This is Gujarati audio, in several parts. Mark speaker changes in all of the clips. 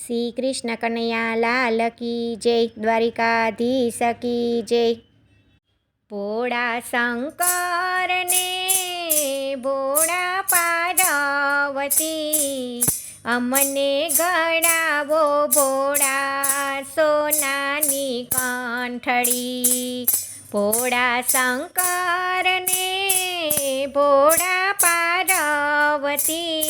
Speaker 1: શ્રી કૃષ્ણ કનૈયા લાલ કી જય, દ્વારિકાધીશ કી જય। ભોળા શંકરને ભોળા પાર્વતી, અમને ગળાવો ભોળા સોનાની કંઠડી। ભોળા શંકરને ભોળા પાર્વતી,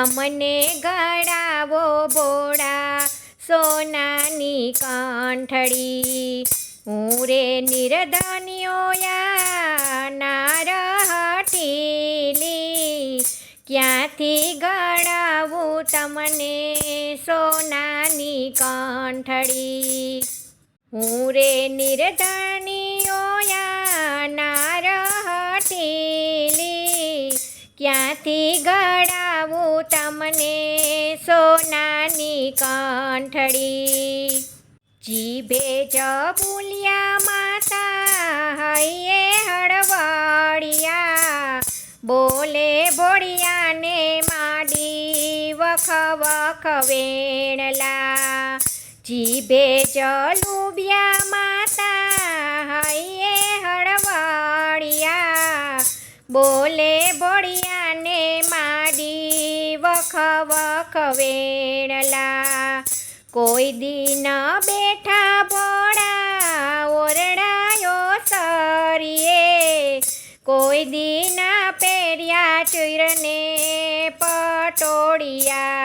Speaker 1: અમને ગળાવો ભોળા સોનાની કંઠડી। હું રે નિર્ધનિયોયા નાર હઠીલી, ક્યાંથી ગળાવું તમને સોનાની કંઠડી। હું રે નિર્ધનિયોયા નાર હઠીલી, ક્યાંથી ગળાવું તમને સોનાની કંઠડી। જીભે જબુલિયા માતા હૈયે હળવળિયા, બોલે ભોળિયાને માડી વખ વખ વેણલા। જીભે જલુબિયા માતા હૈયે હળવળિયા, બોલે ભોળિયાને માડી વખ વખ વેણલા। કોઈ દિન બેઠા ભોળા ઓરડાયો સરીએ, કોઈ દિન પહેર્યા ચૂરને પટોળિયા।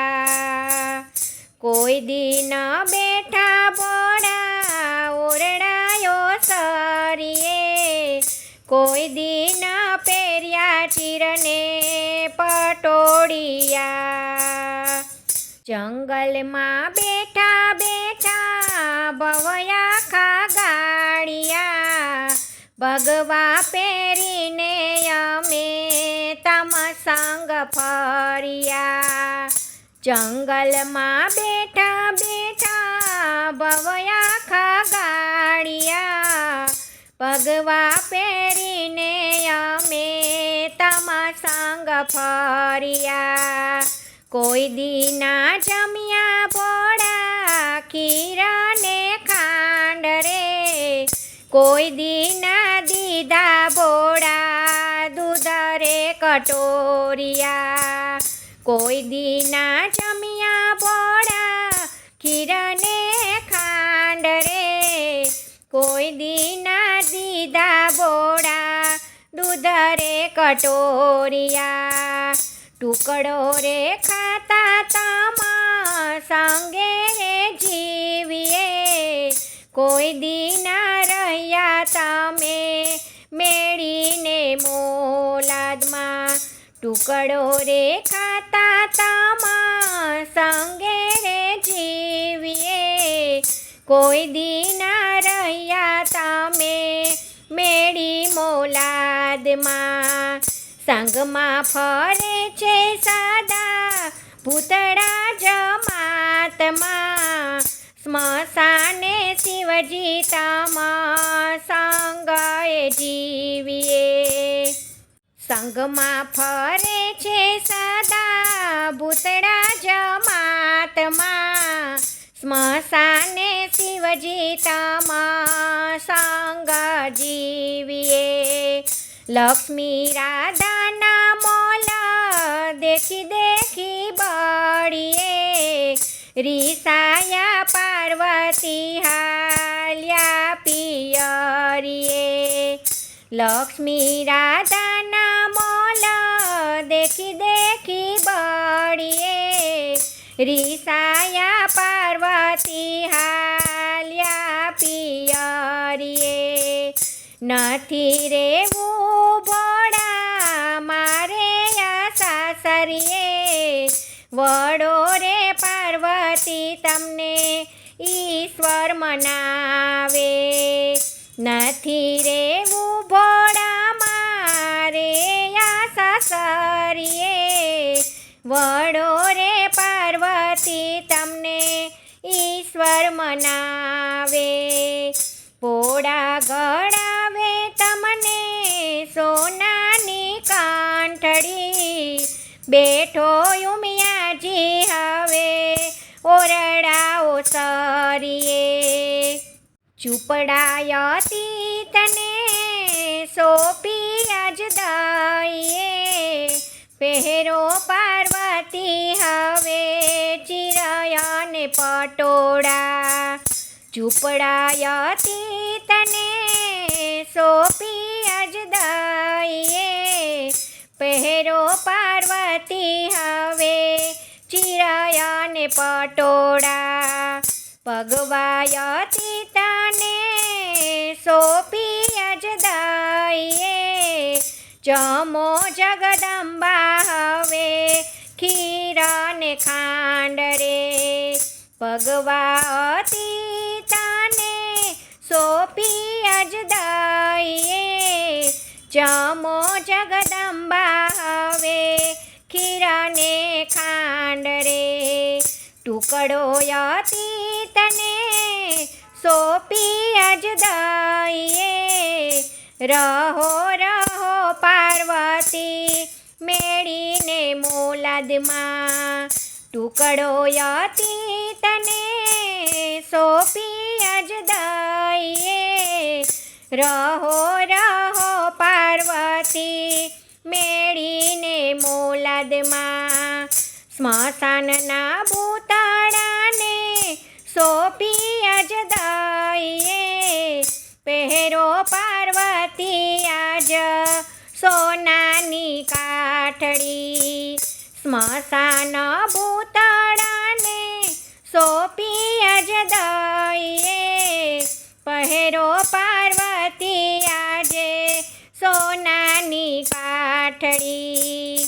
Speaker 1: કોઈ દિન બેઠા ભોળા ઓરડાયો સરીએ, કોઈ દિન પહેર્યા ચીરને પટોળિયા। જંગલમાં બેઠા બેઠા ભવયા ખાગાડિયા, ભગવા પહેરીને અમે તમ સંગ ફર્યા। જંગલમાં બેઠા બેઠા ભવયા ખાગાડિયા, ભગવા પહેરીને અમે તમ સંગ ફર્યા। કોઈ દીના જમ્યા ભોળા ખીરાને ખાંડ રે, કોઈ દીના દીધા ભોળા દૂધ રે કટોરિયા। કોઈ દીના જમ્યા ભોળા ખીરાને ખાંડ રે, કોઈ દીના દીધા ભોળા દૂધ રે કટોરિયા। ટુકડો રે ખાતા તમ સંગે રે જીવીએ, કોઈ દીના રહ્યા તમે મેળીને મોલાદમાં। ટુકડો રે ખાતા તમ સંગે રે જીવીએ, કોઈ દીના રહ્યા તમે મેળી મોલાદમાં। સંગમાં ફરે છે સદા ભૂતળા જમાતમાં, સ્મશાને શિવજી તમ સંગએ જીવીએ। સંગમાં ફરે છે સદા ભૂતળા જમાતમાં, સ્મશાને શિવજી તમ સંગ જીવીએ। લક્ષ્મી રાધાના મોલ દેખી દેખી બળીએ, રીસાયા પાર્વતી હાલ્યા પિયરીએ। લક્ષ્મી રાધાના મોલ દેખી દેખી બળીએ, રીસાયા પાર્વતી હાલ્યા પિયરીએ। નથી રેવું ભોળા મારે સાસરીએ, વડો રે પાર્વતી તમને ઈશ્વર મનાવે। નથી રેવું ભોળા મારે સાસરીએ, વડો રે પાર્વતી તમને ઈશ્વર મનાવે। ભોળા ગળાવે તમને સોનાની કંઠડી, બેઠો ઉમિયાજી હવે ઓર ઝૂંપડાયતી તને સોંપી આજ દઈએ, પહેરો પાર્વતી હવે ચિરયને પટોળા. ઝૂંપડાયતી તને સોંપી આજ દઈએ, પહેરો પાર્વતી હવે ચિરયને પટોળા. ભગવાયતી તને સોંપી આજ દઈએ, જમો જગદંબા હવે ખીરને ખાંડ રે. ભગવાતી તને સોંપી આજ દઈએ, જમો જગદંબા હવે ખીરને ખાંડ રે. ટુકડોયતી તને સોંપી આજ દઈએ, રહો રહો પાર્વતી મેળીને મોલાદમાં. ટુકડોયતી તને સોંપી આજ દઈએ, રહો રહો પાર્વતી મેળીને મોલાદમાં. સ્મશાનના ભૂતાળાને સોંપી આજ દઈએ, પહેરો પાર્વતી આજ સોનાની કાઠડી. સ્મશાન ભૂતાળાને સોંપી આજ દઈએ, પહેરો પાર્વતી આજે સોનાની કાઠડી.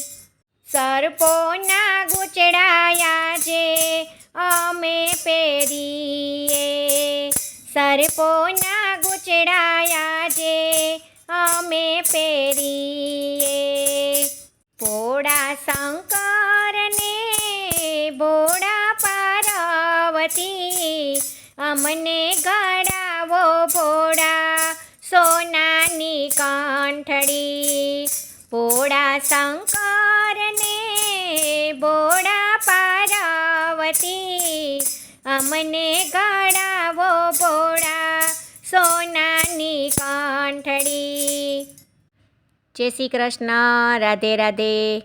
Speaker 1: સર્પોના ગૂંચળાયા જે અમે પહેરીએ, સર્પોના ગૂંચળાયા જે અમે પહેરીએ. ભોળા શંકરને ભોળા પાર્વતી અમને ગળાવો ભોળા સોનાની કંઠડી. ભોળા શંકરને ભોળા પાર્વતી અમને ગળાવો ભોળા સોનાની કંઠડી. જય શ્રી કૃષ્ણ. રાધે રાધે.